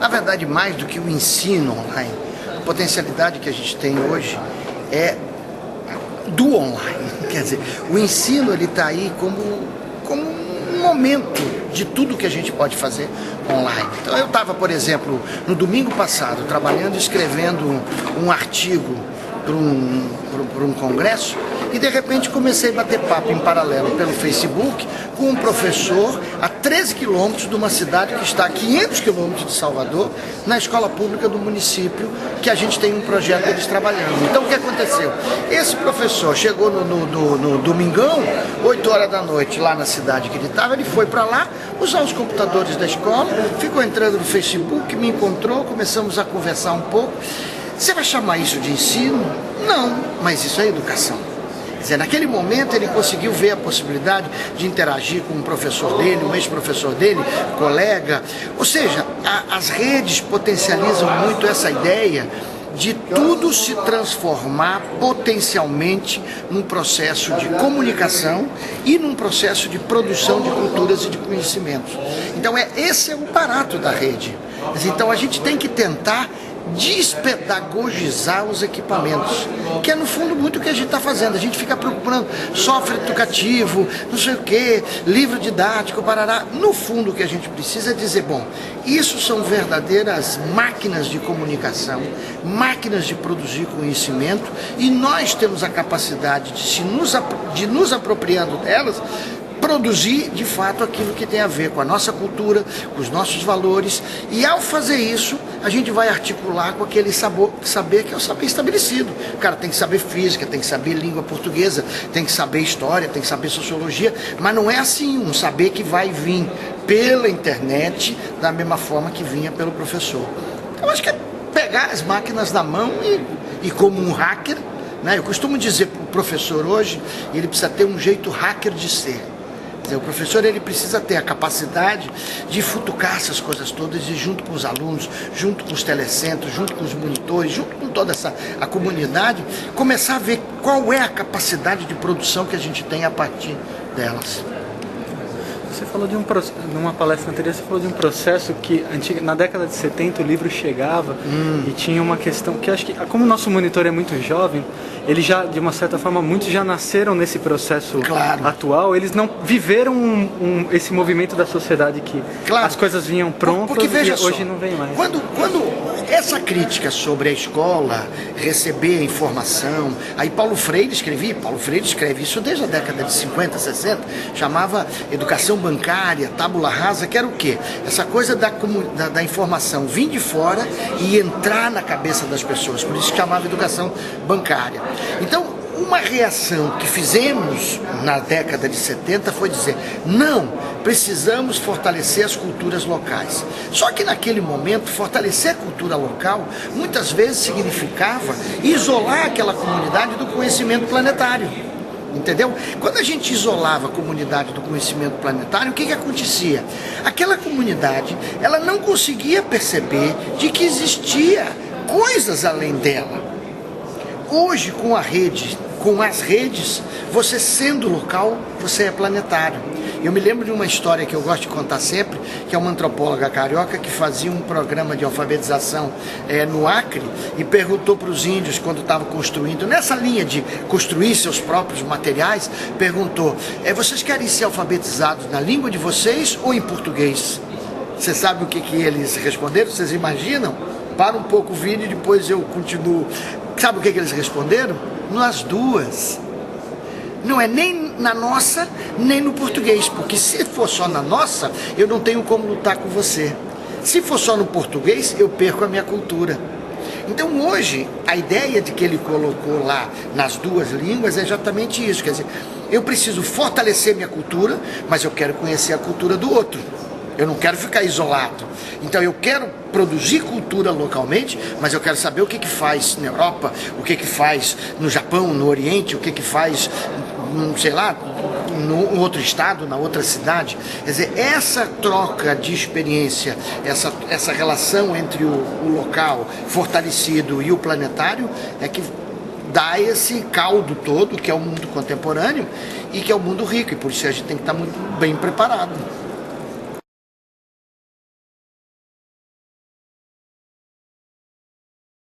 Na verdade, mais do que o ensino online, a potencialidade que a gente tem hoje é do online. Quer dizer, o ensino ele está aí como um momento de tudo que a gente pode fazer online. Então eu estava, por exemplo, no domingo passado, trabalhando, escrevendo um artigo para um congresso, e de repente comecei a bater papo em paralelo pelo Facebook com um professor a 13 quilômetros de uma cidade que está a 500 quilômetros de Salvador, na escola pública do município, que a gente tem um projeto deles trabalhando. Então o que aconteceu? Esse professor chegou no domingão, 8 horas da noite, lá na cidade que ele estava, ele foi para lá usar os computadores da escola, ficou entrando no Facebook, me encontrou, começamos a conversar um pouco. Você vai chamar isso de ensino? Não, mas isso é educação. Quer dizer, naquele momento ele conseguiu ver a possibilidade de interagir com um professor dele, um ex-professor dele, colega. Ou seja, as redes potencializam muito essa ideia de tudo se transformar potencialmente num processo de comunicação e num processo de produção de culturas e de conhecimentos. Então esse é o barato da rede. Então a gente tem que tentar despedagogizar os equipamentos, que é no fundo muito o que a gente está fazendo. A gente fica procurando software educativo, não sei o que, livro didático, parará. No fundo o que a gente precisa é dizer, bom, isso são verdadeiras máquinas de comunicação, máquinas de produzir conhecimento, e nós temos a capacidade de nos apropriando delas, produzir de fato aquilo que tem a ver com a nossa cultura, com os nossos valores, e ao fazer isso a gente vai articular com aquele saber que é o saber estabelecido. O cara tem que saber física, tem que saber língua portuguesa, tem que saber história, tem que saber sociologia, mas não é assim um saber que vai vir pela internet da mesma forma que vinha pelo professor. Então acho que é pegar as máquinas na mão e como um hacker, né? Eu costumo dizer para o professor hoje, ele precisa ter um jeito hacker de ser. O professor ele precisa ter a capacidade de futucar essas coisas todas e junto com os alunos, junto com os telecentros, junto com os monitores, junto com toda a comunidade, começar a ver qual é a capacidade de produção que a gente tem a partir delas. Você falou numa palestra anterior, você falou de um processo que na década de 70 o livro chegava e tinha uma questão que acho que, como o nosso monitor é muito jovem, eles já, de uma certa forma, muitos já nasceram nesse processo atual, eles não viveram esse movimento da sociedade que as coisas vinham prontas e hoje não vem mais. Quando essa crítica sobre a escola receber a informação, aí Paulo Freire escreve isso desde a década de 50, 60, chamava educação bancária, tábula rasa, que era o quê? Essa coisa da informação vir de fora e entrar na cabeça das pessoas, por isso que chamava educação bancária. Então, uma reação que fizemos na década de 70 foi dizer, não, precisamos fortalecer as culturas locais. Só que naquele momento, fortalecer a cultura local, muitas vezes significava isolar aquela comunidade do conhecimento planetário. Entendeu? Quando a gente isolava a comunidade do conhecimento planetário, o que acontecia? Aquela comunidade, ela não conseguia perceber de que existia coisas além dela. Hoje, com as redes, você sendo local, você é planetário. Eu me lembro de uma história que eu gosto de contar sempre, que é uma antropóloga carioca que fazia um programa de alfabetização no Acre e perguntou para os índios, quando estavam construindo, nessa linha de construir seus próprios materiais, perguntou, vocês querem ser alfabetizados na língua de vocês ou em português? Você sabe o que eles responderam? Vocês imaginam? Para um pouco o vídeo e depois eu continuo. Sabe o que eles responderam? Nas duas. Não é nem na nossa, nem no português, porque se for só na nossa, eu não tenho como lutar com você. Se for só no português, eu perco a minha cultura. Então hoje, a ideia de que ele colocou lá nas duas línguas é exatamente isso. Quer dizer, eu preciso fortalecer minha cultura, mas eu quero conhecer a cultura do outro. Eu não quero ficar isolado. Então eu quero produzir cultura localmente, mas eu quero saber o que faz na Europa, o que faz no Japão, no Oriente, o que faz, sei lá, no outro estado, na outra cidade. Quer dizer, essa troca de experiência, essa relação entre o local fortalecido e o planetário é que dá esse caldo todo, que é o mundo contemporâneo e que é o mundo rico. E por isso a gente tem que estar muito bem preparado.